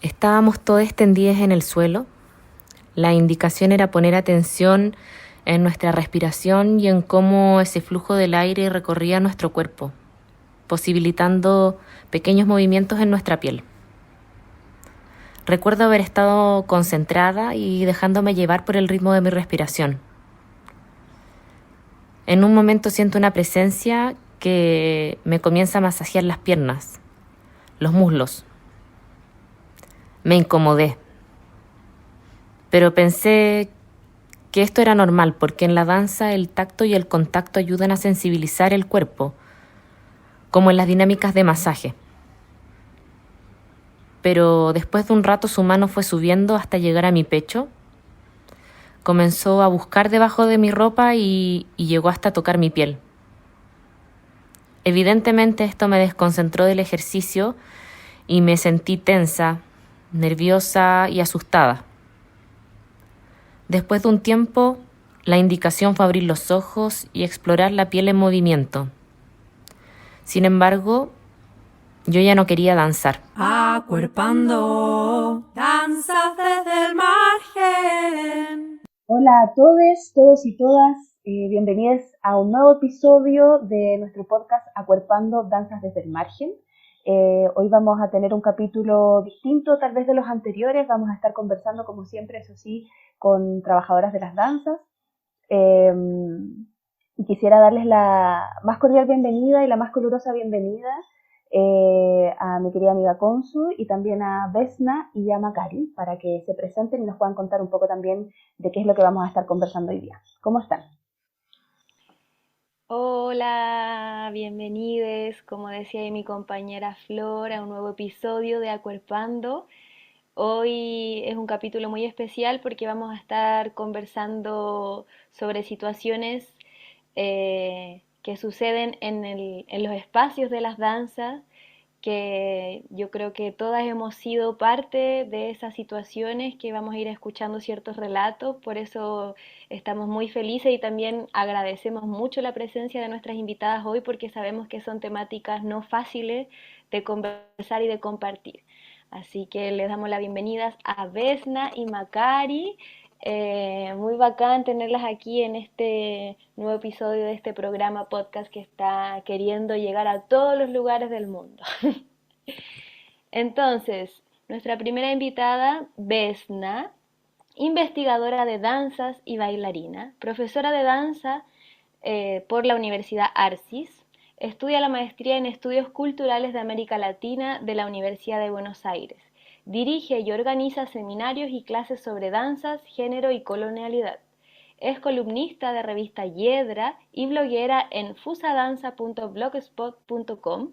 Estábamos todos tendidos en el suelo. La indicación era poner atención en nuestra respiración y en cómo ese flujo del aire recorría nuestro cuerpo, posibilitando pequeños movimientos en nuestra piel. Recuerdo haber estado concentrada y dejándome llevar por el ritmo de mi respiración. En un momento siento una presencia que me comienza a masajear las piernas, los muslos. Me incomodé, pero pensé que esto era normal porque en la danza el tacto y el contacto ayudan a sensibilizar el cuerpo, como en las dinámicas de masaje. Pero después de un rato su mano fue subiendo hasta llegar a mi pecho. Comenzó a buscar debajo de mi ropa y llegó hasta tocar mi piel. Evidentemente esto me desconcentró del ejercicio y me sentí tensa, nerviosa y asustada. Después de un tiempo, la indicación fue abrir los ojos y explorar la piel en movimiento. Sin embargo, yo ya no quería danzar. Acuerpando, danzas desde el margen. Hola a todos y todas, bienvenidos a un nuevo episodio de nuestro podcast Acuerpando, danzas desde el margen. Hoy vamos a tener un capítulo distinto tal vez de los anteriores. Vamos a estar conversando como siempre, eso sí, con trabajadoras de las danzas. Y quisiera darles la más cordial bienvenida y la más calurosa bienvenida a mi querida amiga Consu y también a Vesna y a Macari para que se presenten y nos puedan contar un poco también de qué es lo que vamos a estar conversando hoy día. ¿Cómo están? Hola, bienvenidos, como decía ahí mi compañera Flor, a un nuevo episodio de Acuerpando. Hoy es un capítulo muy especial porque vamos a estar conversando sobre situaciones que suceden en los espacios de las danzas, que yo creo que todas hemos sido parte de esas situaciones, que vamos a ir escuchando ciertos relatos. Por eso estamos muy felices y también agradecemos mucho la presencia de nuestras invitadas hoy, porque sabemos que son temáticas no fáciles de conversar y de compartir. Así que les damos la bienvenida a Vesna y Macari. Muy bacán tenerlas aquí en este nuevo episodio de este programa podcast que está queriendo llegar a todos los lugares del mundo. Entonces, nuestra primera invitada, Vesna, investigadora de danzas y bailarina, profesora de danza por la Universidad Arcis, estudia la maestría en Estudios Culturales de América Latina de la Universidad de Buenos Aires. Dirige y organiza seminarios y clases sobre danzas, género y colonialidad. Es columnista de revista Hiedra y bloguera en fusadanza.blogspot.com.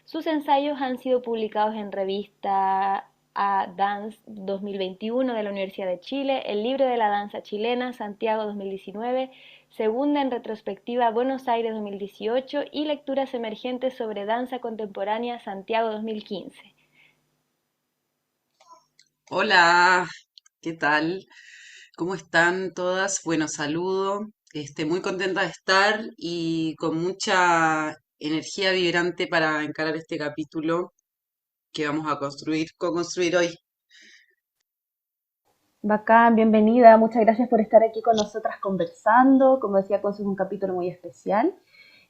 Sus ensayos han sido publicados en revista A Dance 2021 de la Universidad de Chile, El Libro de la Danza Chilena, Santiago 2019, Segunda en Retrospectiva, Buenos Aires 2018 y Lecturas Emergentes sobre Danza Contemporánea, Santiago 2015. Hola, ¿qué tal? ¿Cómo están todas? Bueno, saludo. Muy contenta de estar y con mucha energía vibrante para encarar este capítulo que vamos a co-construir hoy. Bacán, bienvenida, muchas gracias por estar aquí con nosotras conversando. Como decía Consu, es un capítulo muy especial.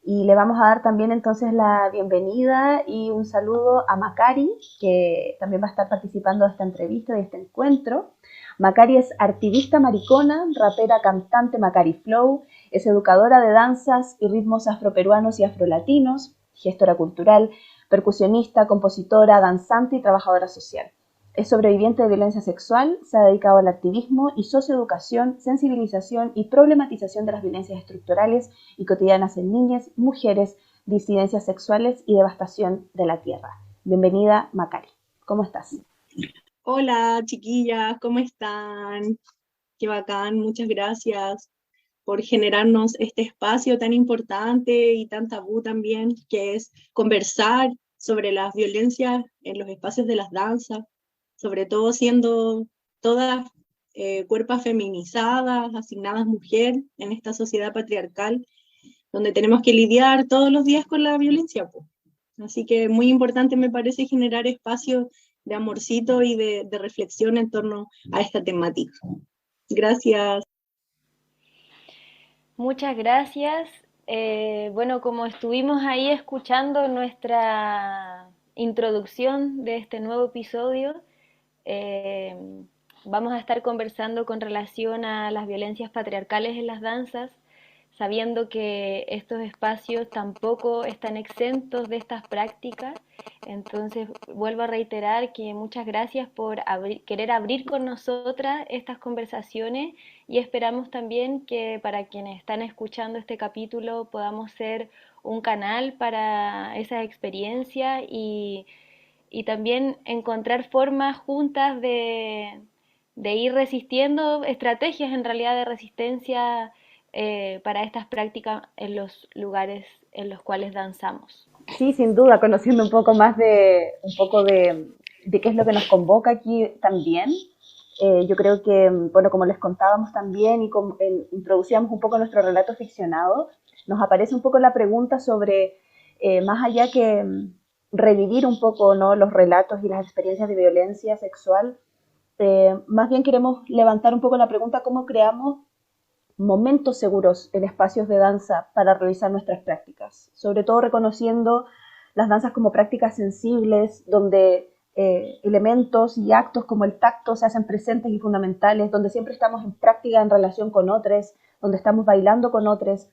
Y le vamos a dar también entonces la bienvenida y un saludo a Macari, que también va a estar participando de esta entrevista, de este encuentro. Macari es activista maricona, rapera, cantante Macari Flow, es educadora de danzas y ritmos afroperuanos y afrolatinos, gestora cultural, percusionista, compositora, danzante y trabajadora social. Es sobreviviente de violencia sexual, se ha dedicado al activismo y socioeducación, sensibilización y problematización de las violencias estructurales y cotidianas en niñas, mujeres, disidencias sexuales y devastación de la tierra. Bienvenida, Macari. ¿Cómo estás? Hola, chiquillas, ¿cómo están? Qué bacán, muchas gracias por generarnos este espacio tan importante y tan tabú también, que es conversar sobre las violencias en los espacios de las danzas, sobre todo siendo todas cuerpos feminizadas, asignadas mujer en esta sociedad patriarcal, donde tenemos que lidiar todos los días con la violencia, pues. Así que muy importante me parece generar espacios de amorcito y de reflexión en torno a esta temática. Gracias. Muchas gracias. Bueno, como estuvimos ahí escuchando nuestra introducción de este nuevo episodio, eh, vamos a estar conversando con relación a las violencias patriarcales en las danzas, sabiendo que estos espacios tampoco están exentos de estas prácticas. Entonces, vuelvo a reiterar que muchas gracias por querer abrir con nosotras estas conversaciones y esperamos también que para quienes están escuchando este capítulo podamos ser un canal para esas experiencias y también encontrar formas juntas de ir resistiendo, estrategias en realidad de resistencia para estas prácticas en los lugares en los cuales danzamos. Sí, sin duda, conociendo un poco más de qué es lo que nos convoca aquí también. Yo creo que, bueno, como les contábamos también y como, introducíamos un poco nuestro relato ficcionado, nos aparece un poco la pregunta sobre, más allá que revivir un poco, ¿no?, los relatos y las experiencias de violencia sexual, más bien queremos levantar un poco la pregunta cómo creamos momentos seguros en espacios de danza para realizar nuestras prácticas, sobre todo reconociendo las danzas como prácticas sensibles, donde elementos y actos como el tacto se hacen presentes y fundamentales, donde siempre estamos en práctica en relación con otros, donde estamos bailando con otros,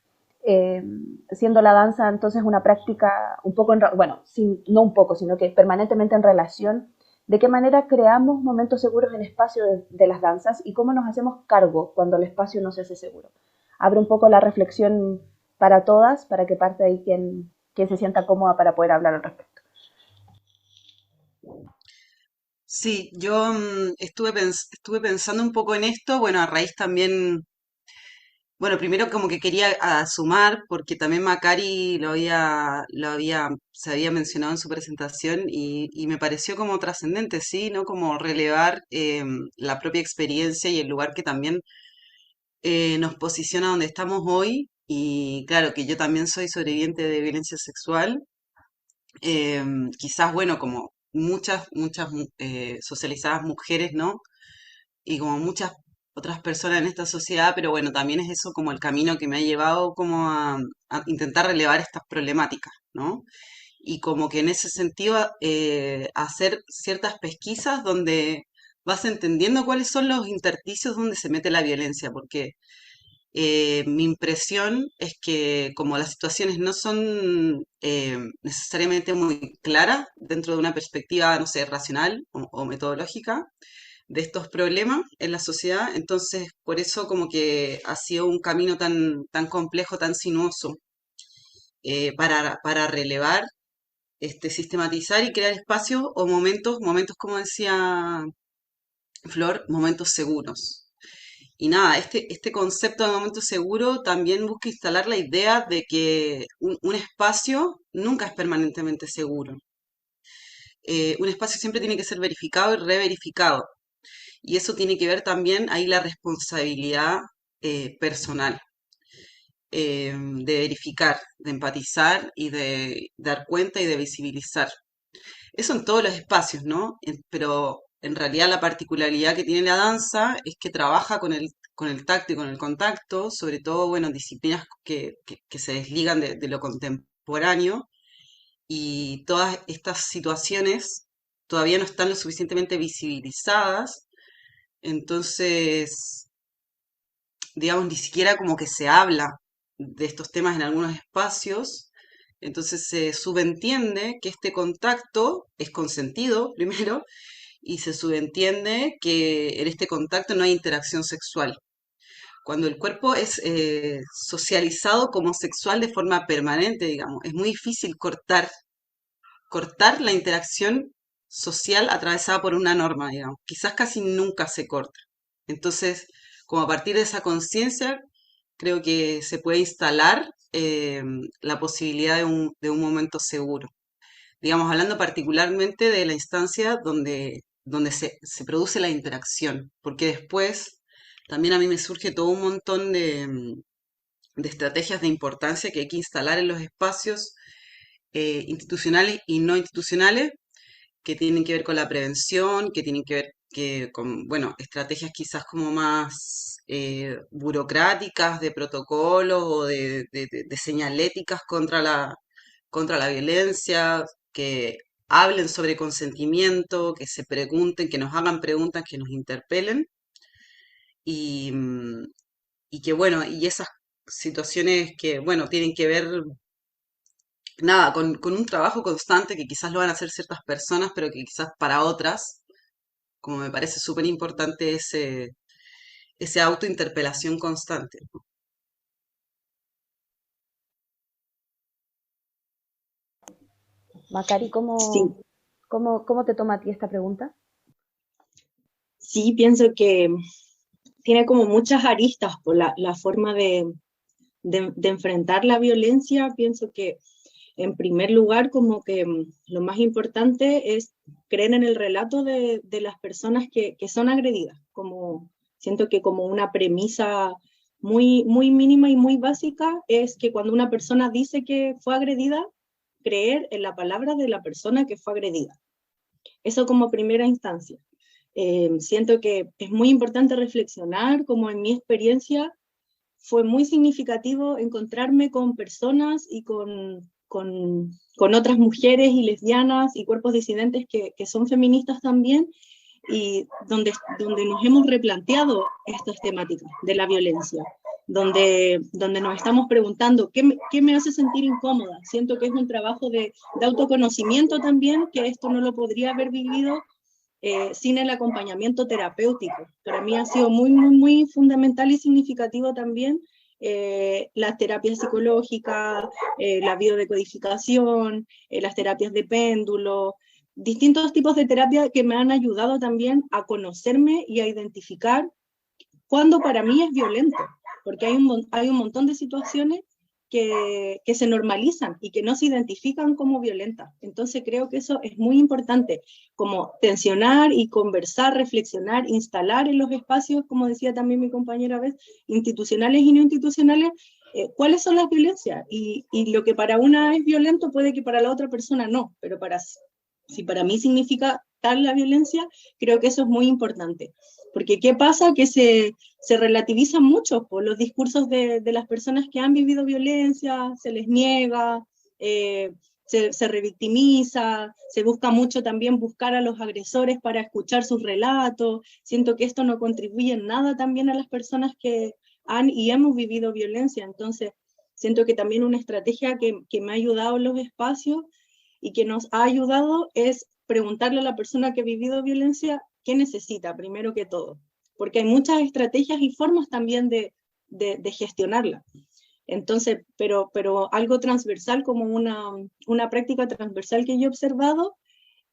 siendo la danza entonces una práctica un poco, bueno, no un poco, sino que permanentemente en relación. ¿De qué manera creamos momentos seguros en espacio de las danzas y cómo nos hacemos cargo cuando el espacio no se hace seguro? Abre un poco la reflexión para todas, para que parte ahí quien se sienta cómoda para poder hablar al respecto. Sí, yo estuve pensando un poco en esto, bueno, a raíz también, bueno, primero como que quería sumar, porque también Macari se había mencionado en su presentación y me pareció como trascendente, ¿sí? ¿No? Como relevar la propia experiencia y el lugar que también nos posiciona donde estamos hoy. Y claro, que yo también soy sobreviviente de violencia sexual. Quizás, bueno, como muchas socializadas mujeres, ¿no? Y como muchas otras personas en esta sociedad, pero bueno, también es eso como el camino que me ha llevado como a intentar relevar estas problemáticas, ¿no? Y como que en ese sentido hacer ciertas pesquisas donde vas entendiendo cuáles son los intersticios donde se mete la violencia, porque mi impresión es que como las situaciones no son necesariamente muy claras dentro de una perspectiva, no sé, racional o metodológica de estos problemas en la sociedad, entonces por eso como que ha sido un camino tan complejo, tan sinuoso para relevar, sistematizar y crear espacios o momentos como decía Flor, momentos seguros. Y nada, este concepto de momento seguro también busca instalar la idea de que un espacio nunca es permanentemente seguro. Un espacio siempre tiene que ser verificado y reverificado. Y eso tiene que ver también ahí la responsabilidad personal, de verificar, de empatizar y de dar cuenta y de visibilizar. Eso en todos los espacios, ¿no? Pero en realidad la particularidad que tiene la danza es que trabaja con el tacto y con el contacto, sobre todo, bueno, disciplinas que se desligan de lo contemporáneo y todas estas situaciones todavía no están lo suficientemente visibilizadas, entonces, digamos, ni siquiera como que se habla de estos temas en algunos espacios. Entonces se subentiende que este contacto es consentido, primero, y se subentiende que en este contacto no hay interacción sexual. Cuando el cuerpo es socializado como sexual de forma permanente, digamos, es muy difícil cortar la interacción social atravesada por una norma, digamos. Quizás casi nunca se corta. Entonces, como a partir de esa conciencia, creo que se puede instalar la posibilidad de un momento seguro. Digamos, hablando particularmente de la instancia donde se produce la interacción, porque después también a mí me surge todo un montón de estrategias de importancia que hay que instalar en los espacios institucionales y no institucionales, que tienen que ver con la prevención, que tienen que ver con, bueno, estrategias quizás como más burocráticas de protocolos o de señaléticas contra la violencia, que hablen sobre consentimiento, que se pregunten, que nos hagan preguntas, que nos interpelen y, y que bueno, y esas situaciones que, bueno, tienen que ver, nada, con un trabajo constante que quizás lo van a hacer ciertas personas, pero que quizás para otras, como me parece súper importante ese autointerpelación constante. Macari, Sí, ¿cómo te toma a ti esta pregunta? sí, pienso que tiene como muchas aristas por la forma de enfrentar la violencia. Pienso que en primer lugar, como que lo más importante es creer en el relato de las personas que son agredidas. Como, siento que como una premisa muy mínima y muy básica es que cuando una persona dice que fue agredida, creer en la palabra de la persona que fue agredida. Eso como primera instancia. Siento que es muy importante reflexionar, como en mi experiencia fue muy significativo encontrarme con personas y con otras mujeres y lesbianas y cuerpos disidentes que son feministas también, y donde nos hemos replanteado estas temáticas de la violencia, donde nos estamos preguntando qué me hace sentir incómoda. Siento que es un trabajo de autoconocimiento también, que esto no lo podría haber vivido sin el acompañamiento terapéutico. Para mí ha sido muy fundamental y significativo también las terapias psicológicas, la biodecodificación, las terapias de péndulo, distintos tipos de terapia que me han ayudado también a conocerme y a identificar cuando para mí es violento, porque hay un montón de situaciones que se normalizan y que no se identifican como violentas. Entonces creo que eso es muy importante, como tensionar y conversar, reflexionar, instalar en los espacios, como decía también mi compañera Beth, institucionales y no institucionales, cuáles son las violencias. Y lo que para una es violento puede que para la otra persona no, pero si para mí significa tal la violencia, creo que eso es muy importante. Porque ¿qué pasa? Que se relativizan mucho por los discursos de las personas que han vivido violencia, se les niega, se revictimiza, se busca mucho también buscar a los agresores para escuchar sus relatos. Siento que esto no contribuye en nada también a las personas que han y hemos vivido violencia. Entonces, siento que también una estrategia que me ha ayudado en los espacios y que nos ha ayudado es preguntarle a la persona que ha vivido violencia qué necesita, primero que todo, porque hay muchas estrategias y formas también de gestionarla. Entonces, pero algo transversal, como una práctica transversal que yo he observado,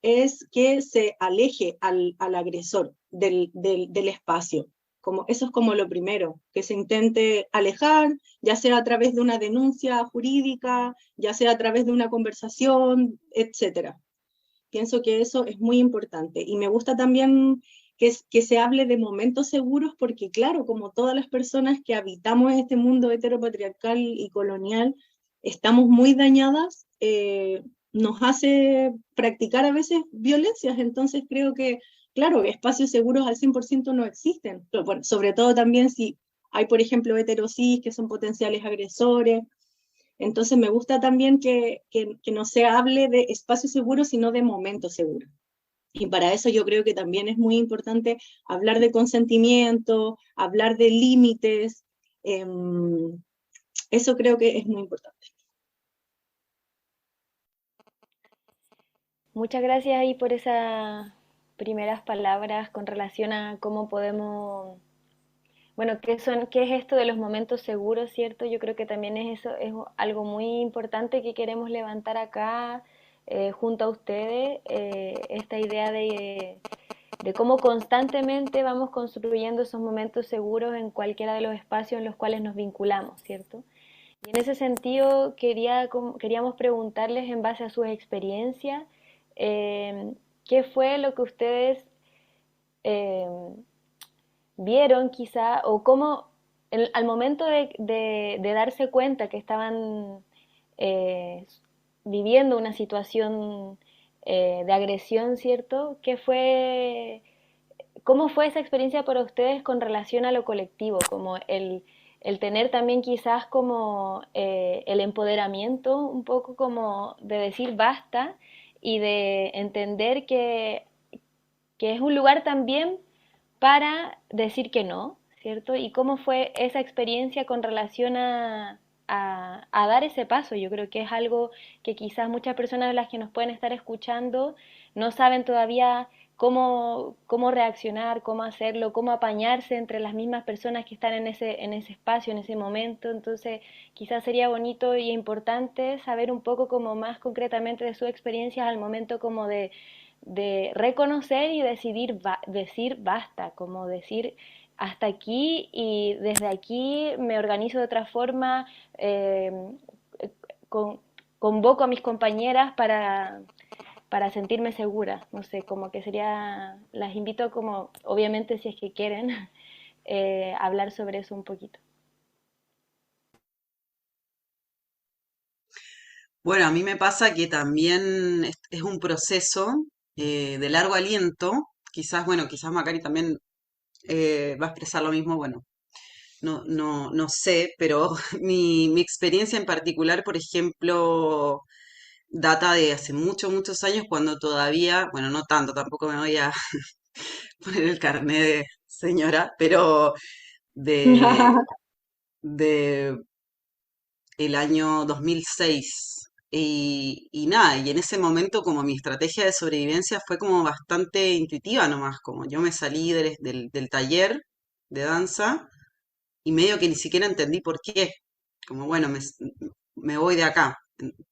es que se aleje al agresor del espacio. Como, eso es como lo primero, que se intente alejar, ya sea a través de una denuncia jurídica, ya sea a través de una conversación, etcétera. Pienso que eso es muy importante. Y me gusta también que se hable de momentos seguros, porque claro, como todas las personas que habitamos este mundo heteropatriarcal y colonial, estamos muy dañadas, nos hace practicar a veces violencias. Entonces creo que, claro, espacios seguros al 100% no existen. Pero, bueno, sobre todo también si hay, por ejemplo, heterosis que son potenciales agresores. Entonces me gusta también que no se hable de espacio seguro, sino de momento seguro. Y para eso yo creo que también es muy importante hablar de consentimiento, hablar de límites. Eso creo que es muy importante. Muchas gracias ahí por esas primeras palabras con relación a cómo podemos, bueno, qué es esto de los momentos seguros, ¿cierto? Yo creo que también es eso, es algo muy importante que queremos levantar acá junto a ustedes, esta idea de cómo constantemente vamos construyendo esos momentos seguros en cualquiera de los espacios en los cuales nos vinculamos, ¿cierto? Y en ese sentido queríamos preguntarles en base a sus experiencias, ¿qué fue lo que ustedes eh, vieron quizá o cómo al momento de darse cuenta que estaban eh, viviendo una situación de agresión, ¿cierto? ¿Cómo fue esa experiencia para ustedes con relación a lo colectivo? Como el tener también quizás como el empoderamiento, un poco como de decir basta y de entender que es un lugar también para decir que no, ¿cierto? ¿Y cómo fue esa experiencia con relación a dar ese paso? Yo creo que es algo que quizás muchas personas de las que nos pueden estar escuchando no saben todavía cómo reaccionar, cómo hacerlo, cómo apañarse entre las mismas personas que están en ese espacio, en ese momento. Entonces, quizás sería bonito y importante saber un poco como más concretamente de sus experiencias al momento como de reconocer y decir basta, como decir hasta aquí y desde aquí me organizo de otra forma, eh, con, convoco a mis compañeras para sentirme segura, no sé, como que sería, las invito como, obviamente si es que quieren, hablar sobre eso un poquito. Bueno, a mí me pasa que también es un proceso de largo aliento. Quizás, bueno, quizás Macari también va a expresar lo mismo. Bueno, no sé, pero mi experiencia en particular, por ejemplo, data de hace muchos años cuando todavía, bueno, no tanto, tampoco me voy a poner el carnet de señora, pero de, de el año 2006. Y nada, y en ese momento como mi estrategia de sobrevivencia fue como bastante intuitiva nomás, como yo me salí del taller de danza y medio que ni siquiera entendí por qué, como bueno, me voy de acá,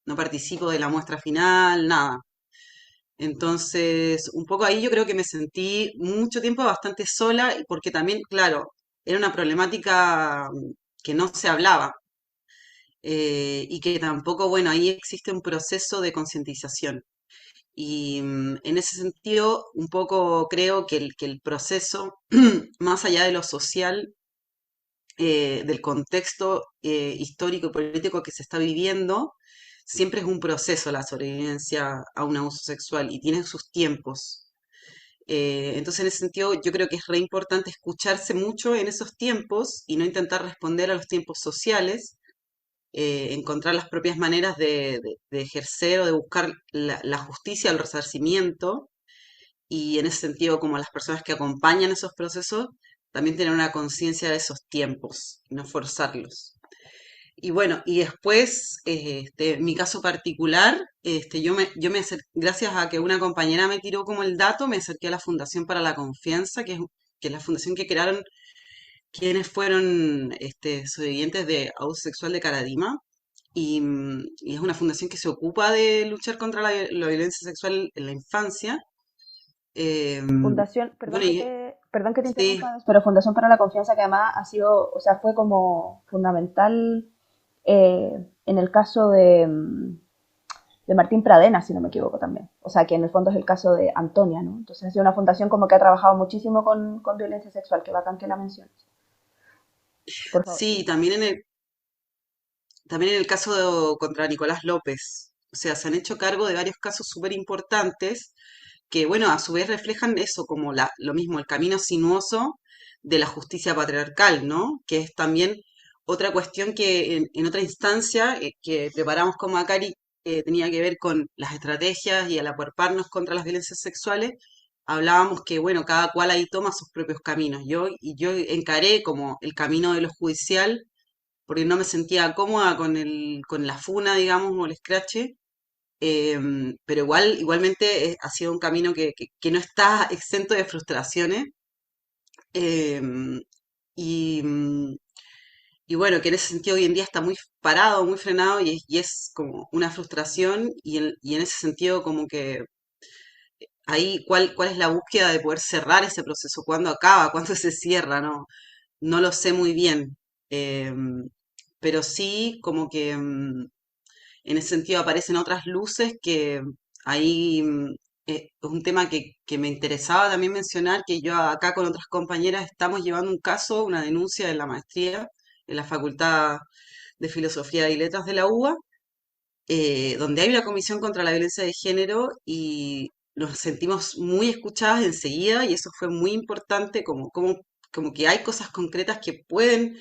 no participo de la muestra final, nada. Entonces, un poco ahí yo creo que me sentí mucho tiempo bastante sola, y porque también, claro, era una problemática que no se hablaba, y que tampoco, bueno, ahí existe un proceso de concientización. Y en ese sentido, un poco creo que el proceso, más allá de lo social, del contexto histórico y político que se está viviendo, siempre es un proceso la sobrevivencia a un abuso sexual y tiene sus tiempos. Entonces, en ese sentido, yo creo que es re importante escucharse mucho en esos tiempos y no intentar responder a los tiempos sociales, encontrar las propias maneras de ejercer o de buscar la justicia, el resarcimiento, y en ese sentido, como las personas que acompañan esos procesos, también tener una conciencia de esos tiempos y no forzarlos. Y bueno, y después, mi caso particular, yo gracias a que una compañera me tiró como el dato, me acerqué a la Fundación para la Confianza, que es la fundación que crearon quienes fueron sobrevivientes de abuso sexual de Caradima. Y es una fundación que se ocupa de luchar contra la violencia sexual en la infancia. Eh, Fundación, bueno, y perdón que te sí, interrumpa, pero Fundación para la Confianza que además ha sido, o sea, fue como fundamental en el caso de Martín Pradena, si no me equivoco también. O sea, que en el fondo es el caso de Antonia, ¿no? Entonces ha sido una fundación como que ha trabajado muchísimo con violencia sexual, que bacán que la menciones. Por favor, sí. sí, también en el caso contra Nicolás López. O sea, se han hecho cargo de varios casos súper importantes que, bueno, a su vez reflejan eso, como lo mismo, el camino sinuoso de la justicia patriarcal, ¿no? Que es también otra cuestión que en otra instancia que preparamos como Acari, tenía que ver con las estrategias y al acuerparnos contra las violencias sexuales, hablábamos que, bueno, cada cual ahí toma sus propios caminos. Yo encaré como el camino de lo judicial porque no me sentía cómoda con la funa, digamos, o el escrache. Pero igualmente ha sido un camino que no está exento de frustraciones. em, y, y bueno, que en ese sentido hoy en día está muy parado, muy frenado y es como una frustración y en ese sentido como que ahí cuál es la búsqueda de poder cerrar ese proceso, cuándo acaba, cuándo se cierra, no lo sé muy bien. Pero sí como que en ese sentido aparecen otras luces que ahí, es un tema que me interesaba también mencionar, que yo acá con otras compañeras estamos llevando un caso, una denuncia en la maestría en la Facultad de Filosofía y Letras de la UBA, donde hay una comisión contra la violencia de género y nos sentimos muy escuchadas enseguida y eso fue muy importante, como que hay cosas concretas que pueden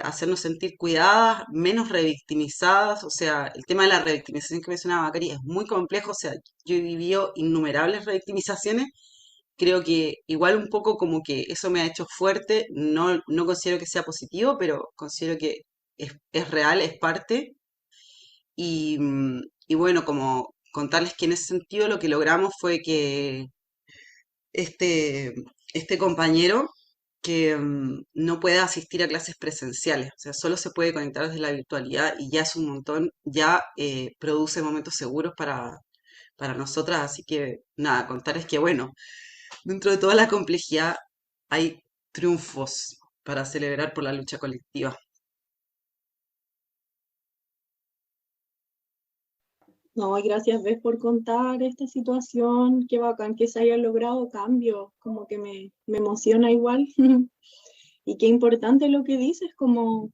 hacernos sentir cuidadas, menos revictimizadas. O sea, el tema de la revictimización que mencionaba Macari es muy complejo. O sea, yo he vivido innumerables revictimizaciones. Creo que igual un poco como que eso me ha hecho fuerte. No, no considero que sea positivo, pero considero que es real, es parte. Y bueno, como contarles que en ese sentido lo que logramos fue que este, este compañero que no puede asistir a clases presenciales, o sea, solo se puede conectar desde la virtualidad y ya es un montón, ya produce momentos seguros para nosotras, así que nada, contarles que bueno, dentro de toda la complejidad hay triunfos para celebrar por la lucha colectiva. No, y gracias, Beth, por contar esta situación. Qué bacán que se haya logrado cambio, como que me emociona igual. Y qué importante lo que dices, como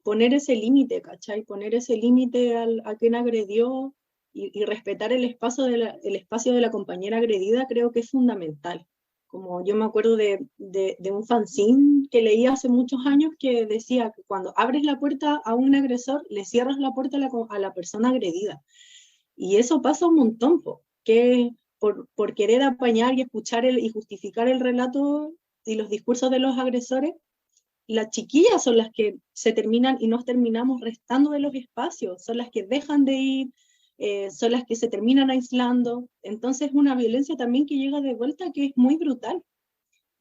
poner ese límite, ¿cachai? Poner ese límite a quien agredió y respetar el espacio de la compañera agredida creo que es fundamental. Como yo me acuerdo de un fanzine que leí hace muchos años que decía que cuando abres la puerta a un agresor, le cierras la puerta a la persona agredida. Y eso pasa un montón, po, que por querer apañar y escuchar y justificar el relato y los discursos de los agresores, las chiquillas son las que se terminan y nos terminamos restando de los espacios, son las que dejan de ir, son las que se terminan aislando. Entonces es una violencia también que llega de vuelta que es muy brutal.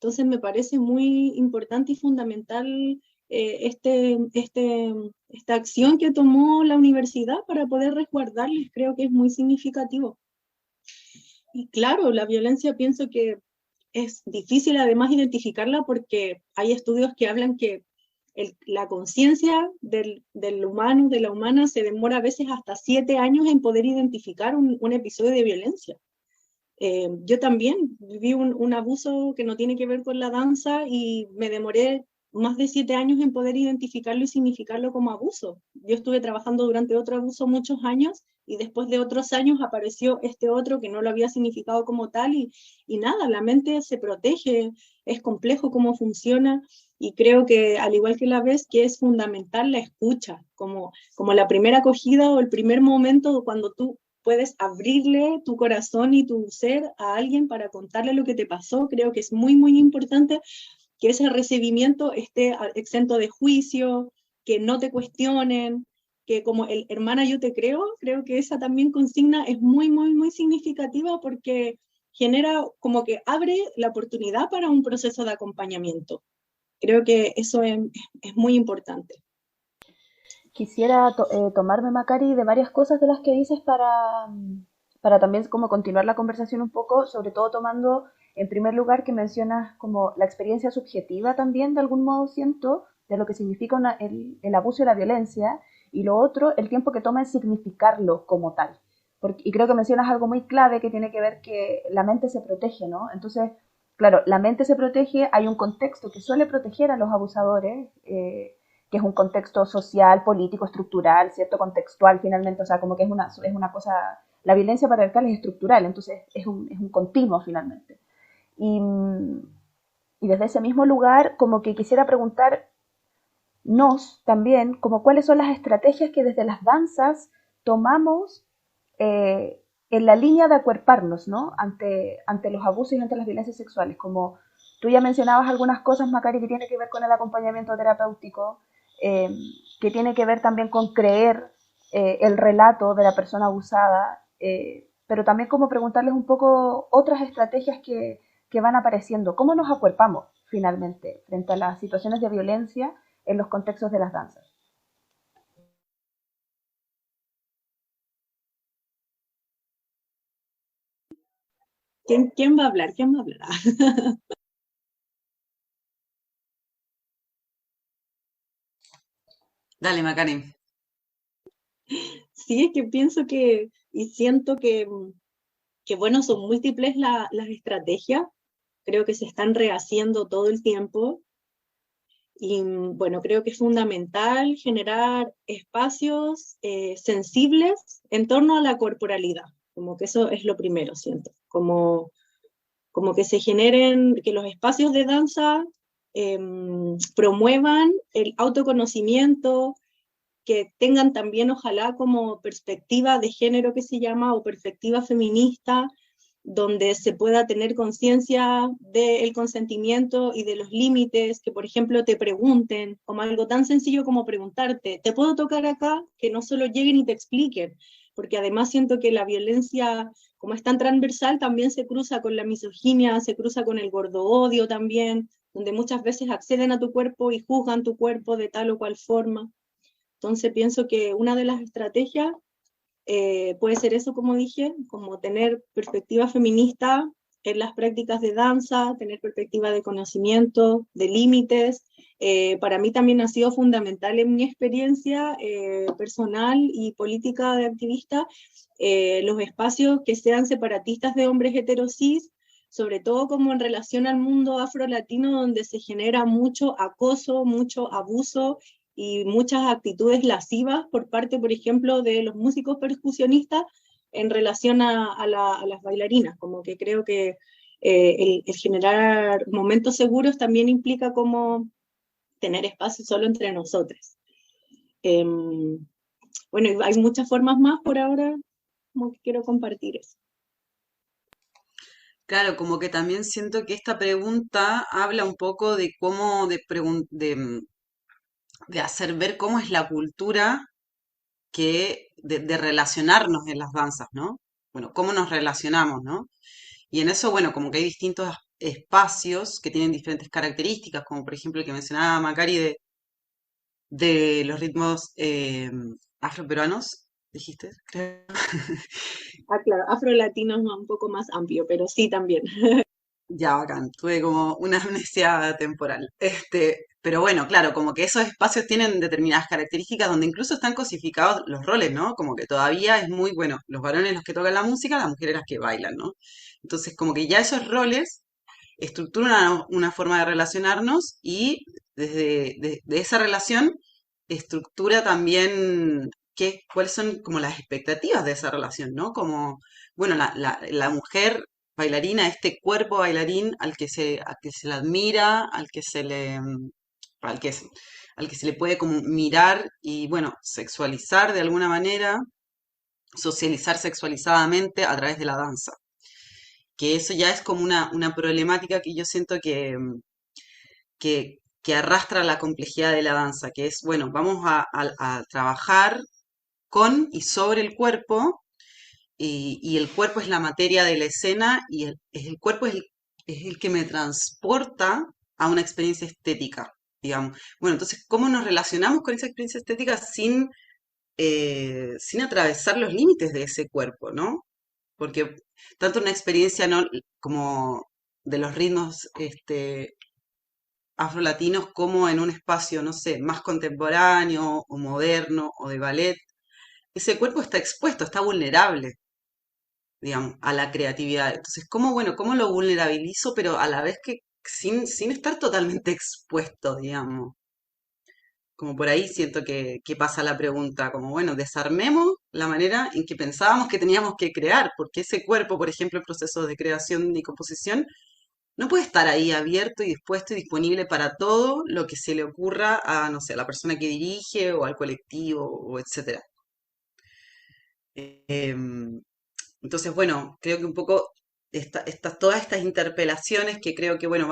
Entonces me parece muy importante y fundamental esta acción que tomó la universidad para poder resguardarles, creo que es muy significativo. Y claro, la violencia pienso que es difícil además identificarla porque hay estudios que hablan que la conciencia del humano, de la humana, se demora a veces hasta 7 años en poder identificar un episodio de violencia. Yo también viví un abuso que no tiene que ver con la danza y me demoré más de 7 años en poder identificarlo y significarlo como abuso. Yo estuve trabajando durante otro abuso muchos años y después de otros años apareció este otro que no lo había significado como tal y nada, la mente se protege, es complejo cómo funciona y creo que al igual que la vez que es fundamental la escucha, como la primera acogida o el primer momento cuando tú puedes abrirle tu corazón y tu ser a alguien para contarle lo que te pasó. Creo que es muy, muy importante que ese recibimiento esté exento de juicio, que no te cuestionen, que como el hermana yo te creo que esa también consigna es muy, muy, muy significativa porque genera como que abre la oportunidad para un proceso de acompañamiento. Creo que eso es muy importante. Quisiera tomarme, Macari, de varias cosas de las que dices para también como continuar la conversación un poco, sobre todo tomando en primer lugar que mencionas como la experiencia subjetiva también, de algún modo siento, de lo que significa el abuso y la violencia, y lo otro, el tiempo que toma en significarlo como tal. Y creo que mencionas algo muy clave que tiene que ver que la mente se protege, ¿no? Entonces, claro, la mente se protege, hay un contexto que suele proteger a los abusadores, que es un contexto social, político, estructural, ¿cierto? Contextual finalmente, o sea, como que es una cosa, la violencia patriarcal es estructural, entonces es un continuo finalmente. Y, y desde ese mismo lugar, como que quisiera preguntarnos también, como cuáles son las estrategias que desde las danzas tomamos en la línea de acuerparnos, ¿no? Ante los abusos y ante las violencias sexuales, como tú ya mencionabas algunas cosas, Macari, que tiene que ver con el acompañamiento terapéutico, eh, que tiene que ver también con creer el relato de la persona abusada, pero también como preguntarles un poco otras estrategias que van apareciendo. ¿Cómo nos acuerpamos finalmente frente a las situaciones de violencia en los contextos de las danzas? ¿Quién va a hablar? ¿Quién va a hablar? Dale, Macari. Sí, es que pienso que y siento que bueno, son múltiples las estrategias, creo que se están rehaciendo todo el tiempo Y bueno, creo que es fundamental generar espacios sensibles en torno a la corporalidad, como que eso es lo primero, siento, como que se generen, que los espacios de danza promuevan el autoconocimiento, que tengan también ojalá como perspectiva de género que se llama, o perspectiva feminista, donde se pueda tener conciencia del consentimiento y de los límites, que por ejemplo te pregunten, como algo tan sencillo como preguntarte, ¿te puedo tocar acá? Que no solo lleguen y te expliquen, porque además siento que la violencia, como es tan transversal, también se cruza con la misoginia, se cruza con el gordo odio también, donde muchas veces acceden a tu cuerpo y juzgan tu cuerpo de tal o cual forma. Entonces pienso que una de las estrategias puede ser eso, como dije, como tener perspectiva feminista en las prácticas de danza, tener perspectiva de conocimiento, de límites. Para mí también ha sido fundamental en mi experiencia personal y política de activista, los espacios que sean separatistas de hombres heterosis, sobre todo como en relación al mundo afrolatino, donde se genera mucho acoso, mucho abuso y muchas actitudes lascivas por parte, por ejemplo, de los músicos percusionistas en relación a las bailarinas, como que creo que el generar momentos seguros también implica como tener espacio solo entre nosotros. Bueno, hay muchas formas más por ahora, como que quiero compartir eso. Claro, como que también siento que esta pregunta habla un poco de cómo, de hacer ver cómo es la cultura de relacionarnos en las danzas, ¿no? Bueno, cómo nos relacionamos, ¿no? Y en eso, bueno, como que hay distintos espacios que tienen diferentes características, como por ejemplo el que mencionaba Macari de los ritmos afroperuanos, dijiste, creo. Ah, claro, afro-latino es un poco más amplio, pero sí también. Ya, bacán, tuve como una amnesia temporal. Pero bueno, claro, como que esos espacios tienen determinadas características donde incluso están cosificados los roles, ¿no? Como que todavía es muy, bueno, los varones los que tocan la música, las mujeres las que bailan, ¿no? Entonces, como que ya esos roles estructuran una forma de relacionarnos y de esa relación estructura también cuáles son como las expectativas de esa relación, ¿no? Como, bueno, la mujer bailarina, este cuerpo bailarín al que se le admira, al que se le, al que, al que se le puede como mirar y, bueno, sexualizar de alguna manera, socializar sexualizadamente a través de la danza. Que eso ya es como una problemática que yo siento que arrastra la complejidad de la danza, que es, bueno, vamos a trabajar con y sobre el cuerpo, y el cuerpo es la materia de la escena, y el cuerpo es el que me transporta a una experiencia estética, digamos. Bueno, entonces, ¿cómo nos relacionamos con esa experiencia estética sin atravesar los límites de ese cuerpo, ¿no? Porque tanto una experiencia no, como de los ritmos afrolatinos como en un espacio, no sé, más contemporáneo o moderno o de ballet, ese cuerpo está expuesto, está vulnerable, digamos, a la creatividad. Entonces, ¿cómo lo vulnerabilizo, pero a la vez que sin estar totalmente expuesto, digamos? Como por ahí siento que pasa la pregunta, como bueno, desarmemos la manera en que pensábamos que teníamos que crear, porque ese cuerpo, por ejemplo, en procesos de creación y composición, no puede estar ahí abierto y dispuesto y disponible para todo lo que se le ocurra a, no sé, a la persona que dirige o al colectivo o etcétera. Em, entonces, bueno, creo que un poco todas estas interpelaciones que creo que, bueno,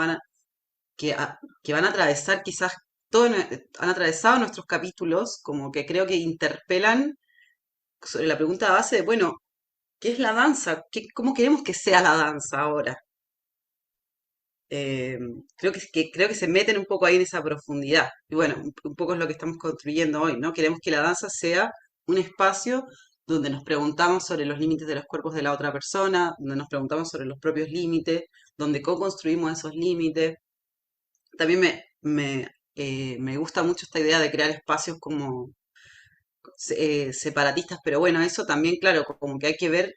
que van a atravesar quizás han atravesado nuestros capítulos, como que creo que interpelan sobre la pregunta de base de, bueno, ¿qué es la danza? ¿Cómo queremos que sea la danza ahora? Eh, creo que se meten un poco ahí en esa profundidad. Y bueno, un poco es lo que estamos construyendo hoy, ¿no? Queremos que la danza sea un espacio donde nos preguntamos sobre los límites de los cuerpos de la otra persona, donde nos preguntamos sobre los propios límites, donde co-construimos esos límites. También me gusta mucho esta idea de crear espacios como separatistas, pero bueno, eso también, claro, como que hay que ver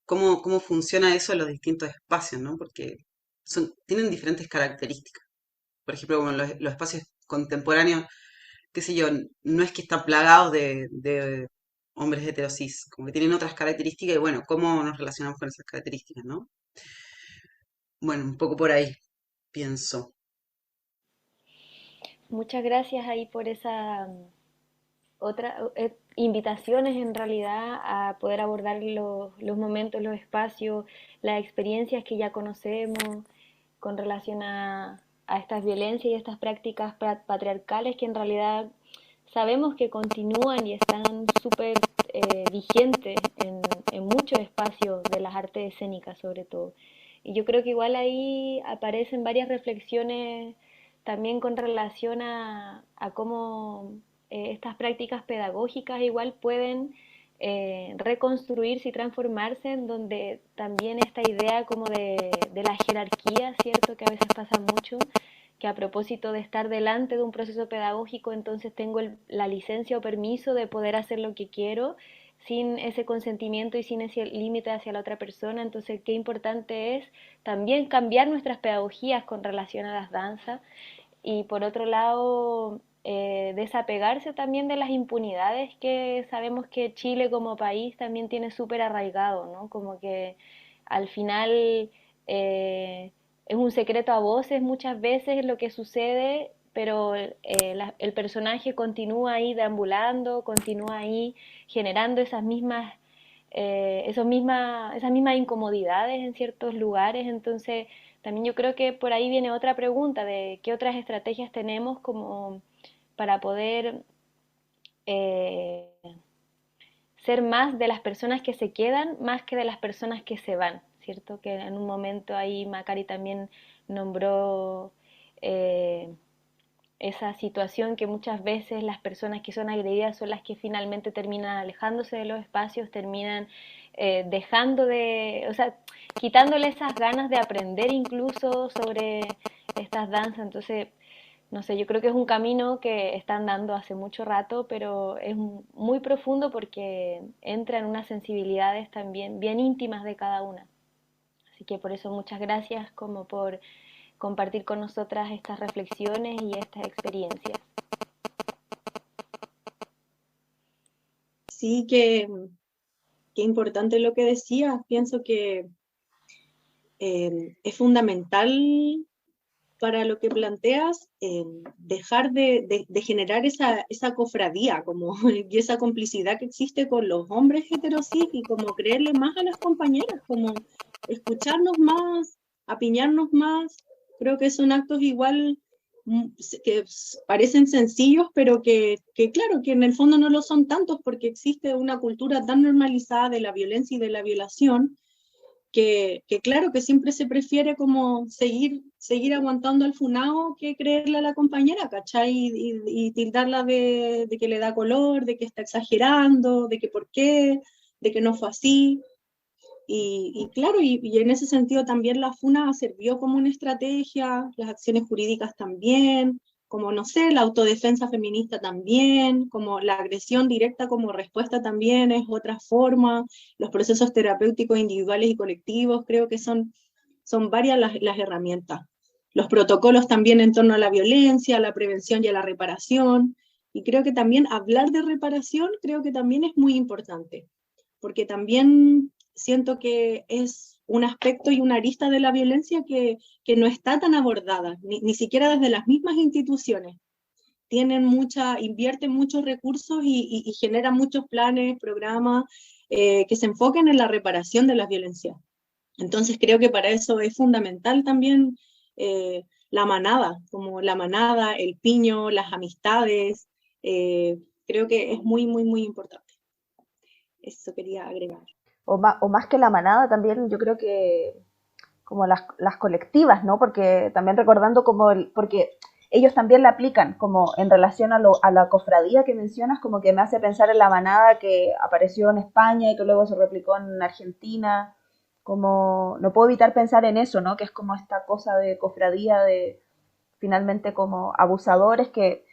cómo funciona eso en los distintos espacios, ¿no? Porque tienen diferentes características. Por ejemplo, como los espacios contemporáneos, qué sé yo, no es que están plagados de hombres heterosis, como que tienen otras características y bueno, ¿cómo nos relacionamos con esas características, no? Bueno, un poco por ahí, pienso. Muchas gracias ahí por esa otra invitaciones en realidad a poder abordar los momentos, los espacios, las experiencias que ya conocemos con relación a estas violencias y estas prácticas patriarcales que en realidad sabemos que continúan y están súper vigentes en muchos espacios de las artes escénicas sobre todo. Y yo creo que igual ahí aparecen varias reflexiones también con relación a cómo estas prácticas pedagógicas igual pueden reconstruirse y transformarse, en donde también esta idea como de la jerarquía, ¿cierto? Que a veces pasa mucho, que a propósito de estar delante de un proceso pedagógico, entonces tengo la licencia o permiso de poder hacer lo que quiero sin ese consentimiento y sin ese límite hacia la otra persona. Entonces, qué importante es también cambiar nuestras pedagogías con relación a las danzas y por otro lado desapegarse también de las impunidades que sabemos que Chile como país también tiene súper arraigado, ¿no? Como que al final es un secreto a voces muchas veces lo que sucede, pero el personaje continúa ahí deambulando, continúa ahí generando esas mismas incomodidades en ciertos lugares. Entonces también yo creo que por ahí viene otra pregunta de qué otras estrategias tenemos como para poder eh, ser más de las personas que se quedan más que de las personas que se van, ¿cierto? Que en un momento ahí Macari también nombró eh, esa situación que muchas veces las personas que son agredidas son las que finalmente terminan alejándose de los espacios, terminan dejando de, o sea, quitándole esas ganas de aprender incluso sobre estas danzas. Entonces, no sé, yo creo que es un camino que están dando hace mucho rato, pero es muy profundo porque entra en unas sensibilidades también bien íntimas de cada una. Así que por eso muchas gracias como por compartir con nosotras estas reflexiones y estas experiencias. Sí, que importante lo que decías. Pienso que es fundamental para lo que planteas, dejar de generar esa cofradía como, y esa complicidad que existe con los hombres heterosis y como creerle más a las compañeras, como escucharnos más, apiñarnos más. Creo que son actos igual que parecen sencillos, pero que claro, que en el fondo no lo son tantos porque existe una cultura tan normalizada de la violencia y de la violación que claro, que siempre se prefiere como seguir aguantando al funao que creerle a la compañera, ¿cachai? Y tildarla de que le da color, de que está exagerando, de que por qué, de que no fue así. Y claro, y en ese sentido también la FUNA sirvió como una estrategia, las acciones jurídicas también, como no sé, la autodefensa feminista también, como la agresión directa como respuesta también es otra forma, los procesos terapéuticos individuales y colectivos, creo que son varias las herramientas. Los protocolos también en torno a la violencia, la prevención y a la reparación, y creo que también hablar de reparación creo que también es muy importante, porque también siento que es un aspecto y una arista de la violencia que no está tan abordada, ni siquiera desde las mismas instituciones. Invierten muchos recursos y generan muchos planes, programas que se enfoquen en la reparación de las violencias. Entonces creo que para eso es fundamental también la manada, como la manada, el piño, las amistades. Creo que es muy, muy, muy importante. Eso quería agregar. O más que la manada también yo creo que como las colectivas, ¿no? Porque también recordando como porque ellos también la aplican como en relación a la cofradía que mencionas, como que me hace pensar en la manada que apareció en España y que luego se replicó en Argentina, como no puedo evitar pensar en eso, ¿no? Que es como esta cosa de cofradía de finalmente como abusadores que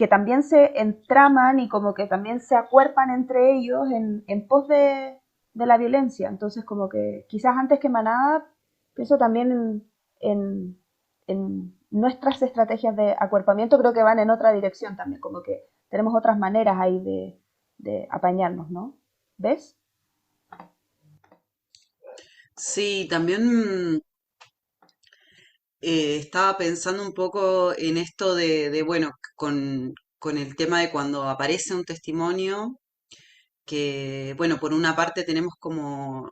también se entraman y como que también se acuerpan entre ellos en pos de la violencia. Entonces como que quizás antes que manada pienso también en nuestras estrategias de acuerpamiento creo que van en otra dirección también, como que tenemos otras maneras ahí de apañarnos, ¿no? ¿Ves? Sí, también estaba pensando un poco en esto bueno, con el tema de cuando aparece un testimonio, que, bueno, por una parte tenemos como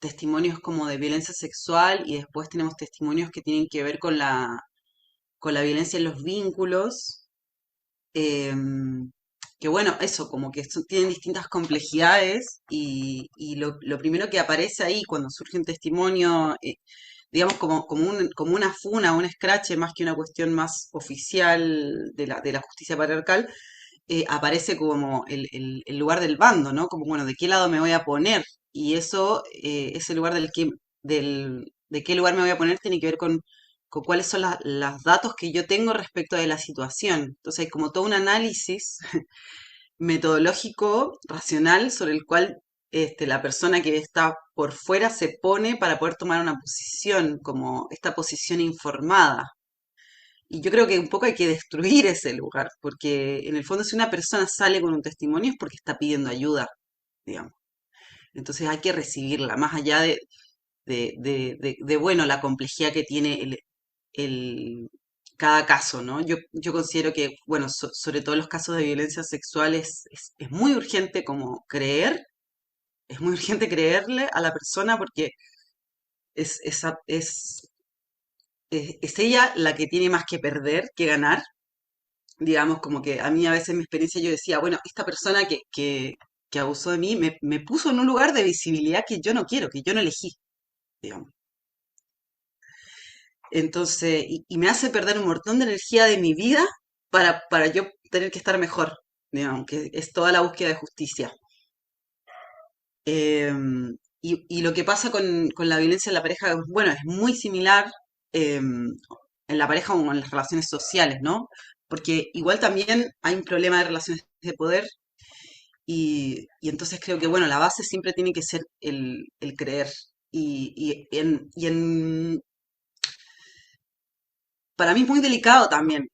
testimonios como de violencia sexual y después tenemos testimonios que tienen que ver con la violencia en los vínculos, em, que bueno, eso, como que tienen distintas complejidades y lo primero que aparece ahí cuando surge un testimonio, digamos como una funa, un escrache, más que una cuestión más oficial de la justicia patriarcal, aparece como el lugar del bando, ¿no? Como, bueno, ¿de qué lado me voy a poner? Y eso, ese lugar de qué lugar me voy a poner tiene que ver con cuáles son los datos que yo tengo respecto de la situación. Entonces hay como todo un análisis metodológico, racional, sobre el cual la persona que está por fuera se pone para poder tomar una posición, como esta posición informada. Y yo creo que un poco hay que destruir ese lugar, porque en el fondo si una persona sale con un testimonio es porque está pidiendo ayuda, digamos. Entonces hay que recibirla, más allá bueno, la complejidad que tiene el- cada caso, ¿no? Yo considero que, bueno, sobre todo en los casos de violencia sexual es muy urgente como creer, es muy urgente creerle a la persona porque es ella la que tiene más que perder que ganar. Digamos, como que a mí a veces en mi experiencia yo decía, bueno, esta persona que abusó de mí me puso en un lugar de visibilidad que yo no quiero, que yo no elegí, digamos. Entonces, y me hace perder un montón de energía de mi vida para yo tener que estar mejor, digamos, que es toda la búsqueda de justicia. Y lo que pasa con la violencia en la pareja, bueno, es muy similar en la pareja o en las relaciones sociales, ¿no? Porque igual también hay un problema de relaciones de poder y entonces creo que, bueno, la base siempre tiene que ser el creer. Para mí es muy delicado también.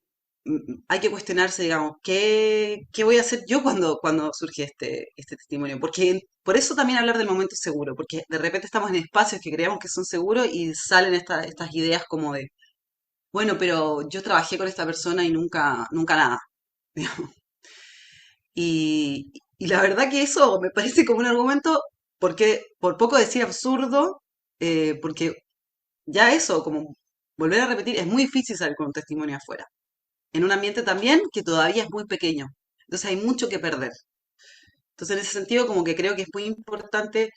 Hay que cuestionarse, digamos, ¿qué voy a hacer yo cuando surge este testimonio? Porque por eso también hablar del momento seguro, porque de repente estamos en espacios que creemos que son seguros y salen estas ideas como de, bueno, pero yo trabajé con esta persona y nunca nada. Y la verdad que eso me parece como un argumento, porque por poco decir absurdo, porque ya eso, como volver a repetir, es muy difícil salir con un testimonio afuera, en un ambiente también que todavía es muy pequeño. Entonces hay mucho que perder. Entonces en ese sentido como que creo que es muy importante,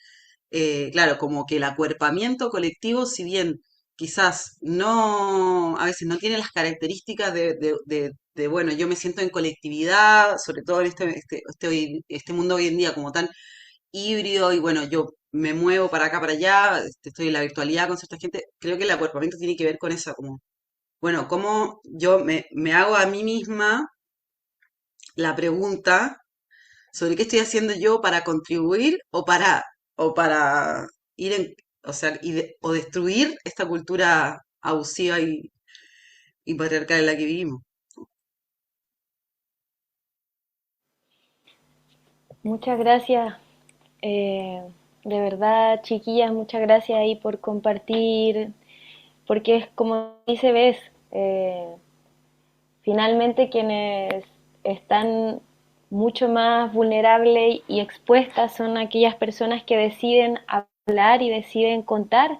claro, como que el acuerpamiento colectivo, si bien quizás no, a veces no tiene las características bueno, yo me siento en colectividad, sobre todo en este mundo hoy en día como tan híbrido y bueno, yo me muevo para acá, para allá, estoy en la virtualidad con cierta gente, creo que el acuerpamiento tiene que ver con eso, como, bueno, cómo yo me hago a mí misma la pregunta sobre qué estoy haciendo yo para contribuir o para ir en, o sea, o destruir esta cultura abusiva y patriarcal en la que vivimos. Muchas gracias. eh, de verdad, chiquillas, muchas gracias ahí por compartir, porque es como dice Bes, finalmente quienes están mucho más vulnerables y expuestas son aquellas personas que deciden hablar y deciden contar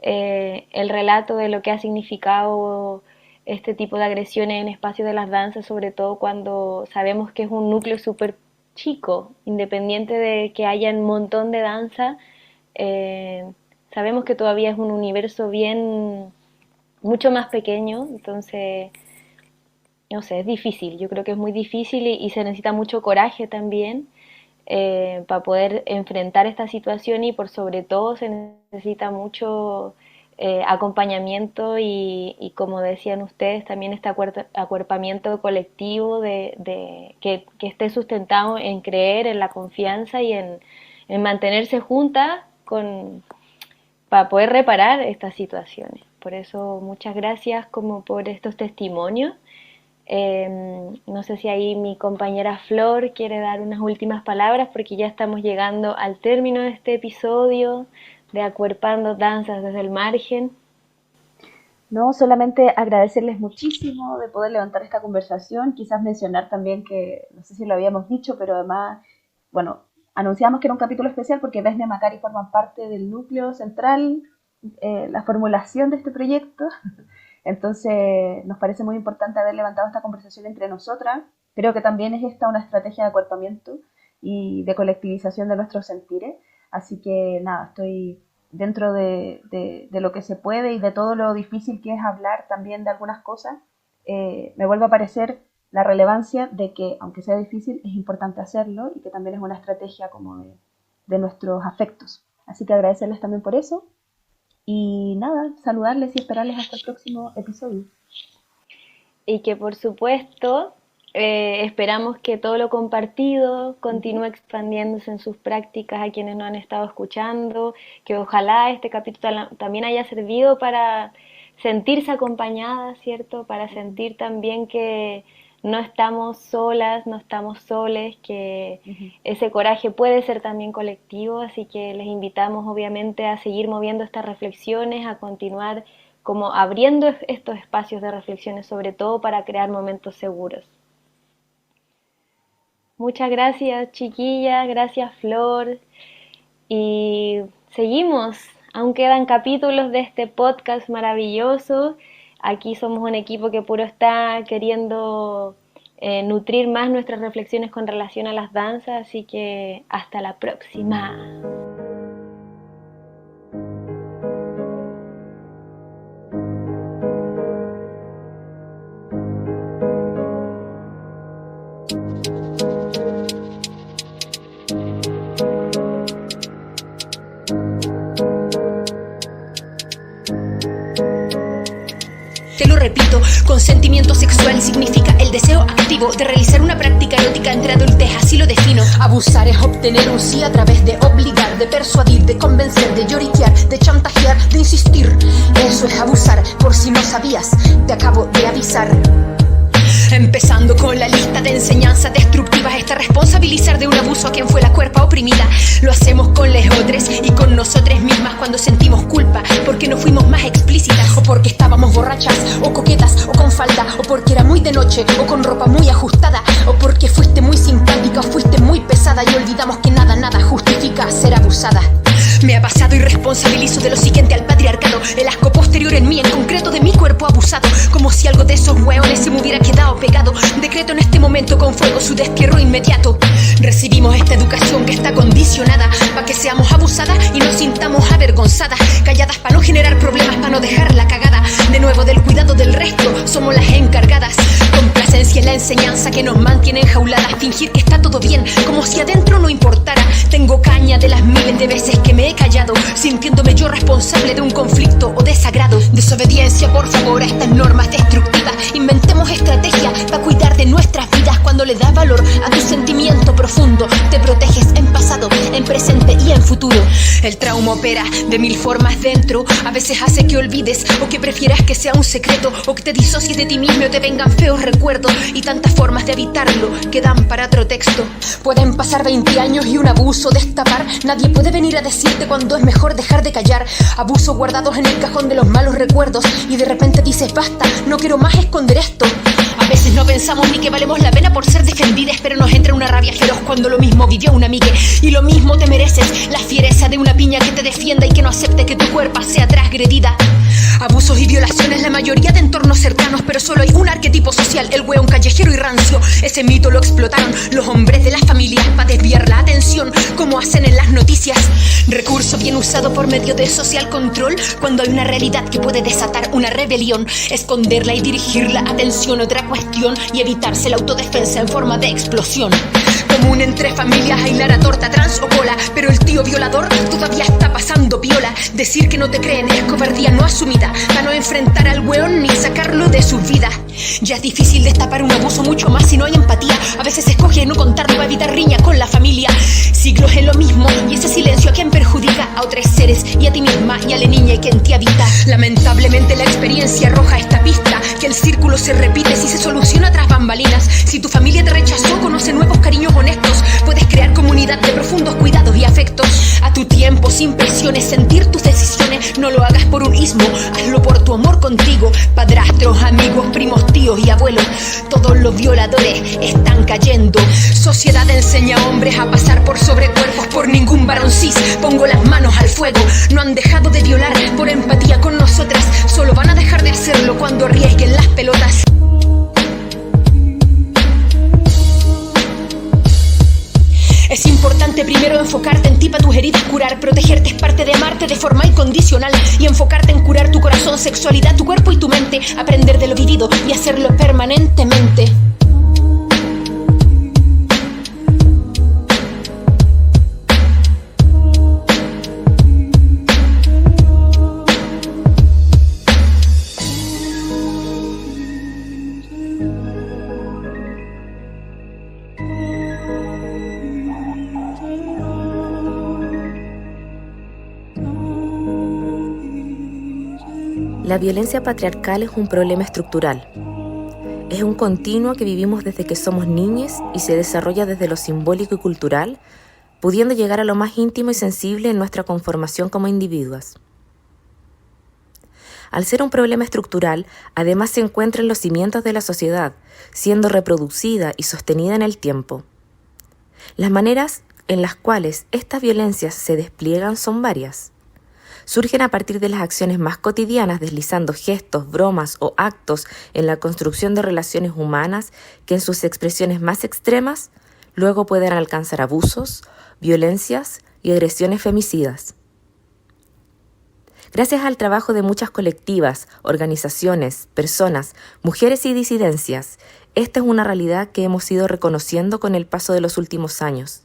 el relato de lo que ha significado este tipo de agresiones en espacios de las danzas, sobre todo cuando sabemos que es un núcleo súper chico, independiente de que haya un montón de danza, eh, sabemos que todavía es un universo bien mucho más pequeño, entonces no sé, es difícil, yo creo que es muy difícil y se necesita mucho coraje también para poder enfrentar esta situación y por sobre todo se necesita mucho acompañamiento y como decían ustedes, también este acuerpamiento colectivo que esté sustentado en creer, en la confianza y en mantenerse juntas para poder reparar estas situaciones, Por eso muchas gracias como por estos testimonios. No sé si ahí mi compañera Flor quiere dar unas últimas palabras, porque ya estamos llegando al término de este episodio de Acuerpando Danzas desde el Margen. No, solamente agradecerles muchísimo de poder levantar esta conversación, quizás mencionar también que, no sé si lo habíamos dicho, pero además, bueno, anunciamos que era un capítulo especial porque Vesna y Macari forman parte del núcleo central, la formulación de este proyecto. Entonces nos parece muy importante haber levantado esta conversación entre nosotras. Creo que también es esta una estrategia de acuerpamiento y de colectivización de nuestros sentires. Así que nada, estoy dentro de lo que se puede y de todo lo difícil que es hablar también de algunas cosas. Me vuelve a parecer la relevancia de que, aunque sea difícil, es importante hacerlo y que también es una estrategia como de nuestros afectos. Así que agradecerles también por eso. Y nada, saludarles y esperarles hasta el próximo episodio. Y que por supuesto esperamos que todo lo compartido continúe expandiéndose en sus prácticas a quienes nos han estado escuchando, que ojalá este capítulo también haya servido para sentirse acompañadas, ¿cierto? Para sentir también que no estamos solas, no estamos soles, que ese coraje puede ser también colectivo, así que les invitamos obviamente a seguir moviendo estas reflexiones, a continuar como abriendo estos espacios de reflexiones, sobre todo para crear momentos seguros. Muchas gracias, chiquilla, gracias, Flor, y seguimos, aún quedan capítulos de este podcast maravilloso. Aquí somos un equipo que puro está queriendo nutrir más nuestras reflexiones con relación a las danzas, así que hasta la próxima. Te lo repito, consentimiento sexual significa el deseo activo de realizar una práctica erótica entre adultos, así lo defino. Abusar es obtener un sí a través de obligar, de persuadir, de convencer, de lloriquear, de chantajear, de insistir. Eso es abusar, por si no sabías, te acabo de avisar. Empezando con la lista de enseñanzas destructivas, está responsabilizar de un abuso a quien fue la cuerpa oprimida. Lo hacemos con les otros y con nosotras mismas cuando sentimos culpa, porque no fuimos más explícitas, o porque estábamos borrachas, o coquetas, o con falda, o porque era muy de noche, o con ropa muy ajustada, o porque fuiste muy simpática, o fuiste muy pesada y olvidamos que nada justifica ser abusada. Me ha pasado y responsabilizo de lo siguiente al patriarcado, el asco posterior en mí, en concreto de mi cuerpo abusado, como si algo de esos hueones se me hubiera quedado pegado. Decreto en este momento con fuego su destierro inmediato. Recibimos esta educación que está condicionada para que seamos abusadas y nos sintamos avergonzadas, calladas para no generar problemas, para no dejar la cagada. De nuevo del cuidado del resto somos las encargadas. Complacencia en la enseñanza que nos mantiene enjauladas, fingir que está todo bien como si adentro no importara. Tengo caña de las miles de veces que me he callado, sintiéndome yo responsable de un conflicto o desagrado. Desobediencia, por favor, a estas normas destructivas. Inventemos estrategias para cuidar de nuestras vidas. Cuando le das valor a tu sentimiento profundo, te proteges en pasado, en presente y en futuro. El trauma opera de mil formas dentro, a veces hace que olvides o que prefieras que sea un secreto, o que te disocies de ti mismo o te vengan feos recuerdos, y tantas formas de evitarlo que dan para otro texto. Pueden pasar 20 años y un abuso destapar, nadie puede venir a decirte cuando es mejor dejar de callar. Abusos guardados en el cajón de los malos recuerdos, y de repente dices basta, no quiero más esconder esto. A veces no pensamos ni que valemos la pena por ser defendidas, pero nos entra una rabia feroz cuando lo mismo vivió una amiga, y lo mismo te mereces, la fiereza de una piña que te defienda y que no acepte que tu cuerpo sea transgredida. Abusos y violaciones, la mayoría de entornos cercanos, pero solo hay un arquetipo social, el hueón callejero y rancio. Ese mito lo explotaron los hombres de las familias para desviar la atención, como hacen en las noticias. Recurso bien usado por medio de social control, cuando hay una realidad que puede desatar una rebelión. Esconderla y dirigir la atención a otra cuestión, y evitarse la autodefensa en forma de explosión. Común entre familias bailar a torta, trans o cola, pero el tío violador todavía está pasando viola. Decir que no te creen es cobardía no asumida, necesita para no enfrentar al weón ni sacarlo de su vida. Ya es difícil destapar un abuso, mucho más si no hay empatía. A veces se escoge no contarlo para evitar riña con la familia. Siglos en lo mismo y ese silencio a quien perjudica a otros seres y a ti misma y a la niña que en ti habita. Lamentablemente la experiencia arroja esta pista, que el círculo se repite si se soluciona tras bambalinas. Si tu familia te rechazó, conoce nuevos cariños honestos. Puedes crear comunidad de profundos cuidados y afectos. A tu tiempo, sin presiones, sentir tus decisiones. No lo hagas por un ismo, hazlo por tu amor contigo. Padrastros, amigos, primos, tíos y abuelos, todos los violadores están cayendo. Sociedad enseña a hombres a pasar por sobre cuerpos. Por ningún varón cis pongo las manos al fuego. No han dejado de violar por empatía con nosotras. Solo van a dejar de hacerlo cuando arriesguen las pelotas. Es importante primero enfocarte en ti para tus heridas curar. Protegerte es parte de amarte de forma incondicional. Y enfocarte en curar tu corazón, sexualidad, tu cuerpo y tu mente. Aprender de lo vivido y hacerlo permanentemente. La violencia patriarcal es un problema estructural. Es un continuo que vivimos desde que somos niñas y se desarrolla desde lo simbólico y cultural, pudiendo llegar a lo más íntimo y sensible en nuestra conformación como individuos. Al ser un problema estructural, además se encuentra en los cimientos de la sociedad, siendo reproducida y sostenida en el tiempo. Las maneras en las cuales estas violencias se despliegan son varias. Surgen a partir de las acciones más cotidianas, deslizando gestos, bromas o actos en la construcción de relaciones humanas que en sus expresiones más extremas luego pueden alcanzar abusos, violencias y agresiones femicidas. Gracias al trabajo de muchas colectivas, organizaciones, personas, mujeres y disidencias, esta es una realidad que hemos ido reconociendo con el paso de los últimos años.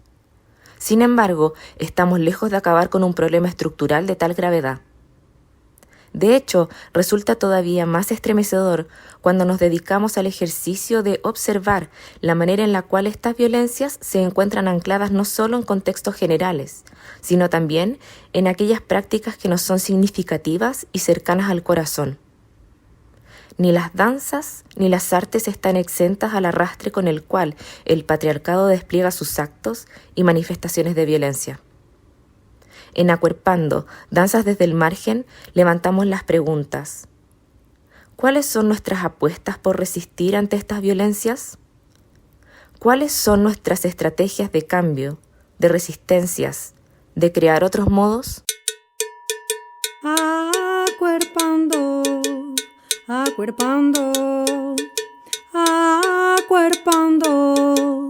Sin embargo, estamos lejos de acabar con un problema estructural de tal gravedad. De hecho, resulta todavía más estremecedor cuando nos dedicamos al ejercicio de observar la manera en la cual estas violencias se encuentran ancladas no solo en contextos generales, sino también en aquellas prácticas que nos son significativas y cercanas al corazón. Ni las danzas ni las artes están exentas al arrastre con el cual el patriarcado despliega sus actos y manifestaciones de violencia. En Acuerpando, Danzas desde el Margen, levantamos las preguntas: ¿cuáles son nuestras apuestas por resistir ante estas violencias? ¿Cuáles son nuestras estrategias de cambio, de resistencias, de crear otros modos? Acuerpando, acuerpando, acuerpando.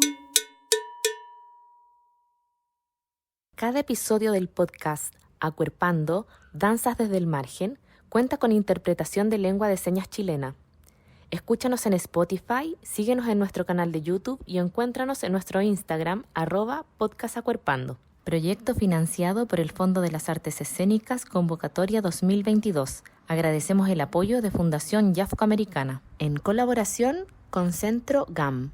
Cada episodio del podcast Acuerpando, Danzas desde el Margen, cuenta con interpretación de lengua de señas chilena. Escúchanos en Spotify, síguenos en nuestro canal de YouTube y encuéntranos en nuestro Instagram, @podcastacuerpando. Proyecto financiado por el Fondo de las Artes Escénicas Convocatoria 2022. Agradecemos el apoyo de Fundación Yafco Americana, en colaboración con Centro GAM.